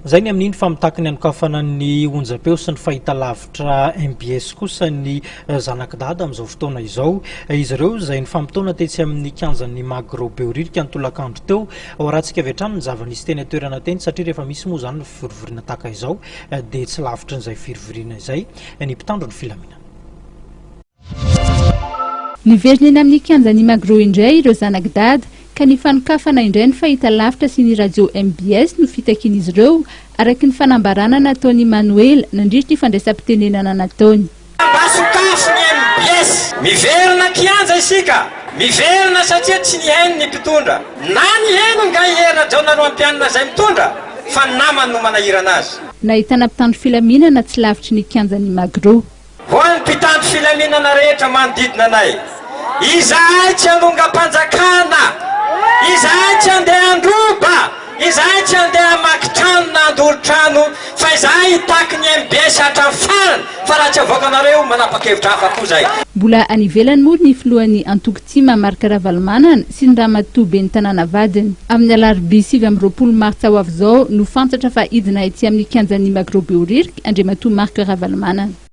Zay ny amin'ny nifampitaky ny hanokafana ny onjapeo sy ny fahitalavitra MBS kosa ny zanak'i dada amin'izao fotoana izao. Izy ireo izay nifampitaona tetsy amin'ny kianjan'ny Magro Behoririka ny tolakandro teo. Rahantsika avy hatrany ny zava-nisy teny toerana teny satria rehefa misy moa zany fivorivorina tahaka izao dia tsy lavitra n'izay fivorivorina izay ny mpitandro ny filaminana. Niverina amin'ny kianjan'ny Magro indray ireo zanak'i dada ka ny fanokafana indray ny fahitalavitra sy ny radio MBS no fitakin'izy ireo araky ny fanambarana nataony Manuel nandritra ny fandraisam-pitenenana nataony. Masokafo ny MBS miverina kianja isika, miverina satria tsy ny hainy ny mpitondra na ny haino nga herina jaona roam-pianina zay mitondra fa namany no manahirana azy. Nahitana mpitandro filaminana tsy lavitry ny kianjan'ny Magro. Ho an'ny mpitandro filaminana rehetra manodidina anay, izahay tsy hanonga-panjakana, izahay tsy handeha androba, izahay tsy handeha hamaky trano na handoro trano, fa izahay hitaky ny MBS hatrany farany, fa raha tsy avoakanareo manapa-kevitra hafa koa zay. Mbola any ivelany moa ny filohan'ny Antokotsia Marika Ravalomanana sy ny ramatoabe ny tanàna vadiny. Amin'ny alarobia 7 martsa ho avy izao no fantatra fa hidina ety amin'ny kianjan'ny Magro Behoririka Andriamatoa Marika Ravalomanana.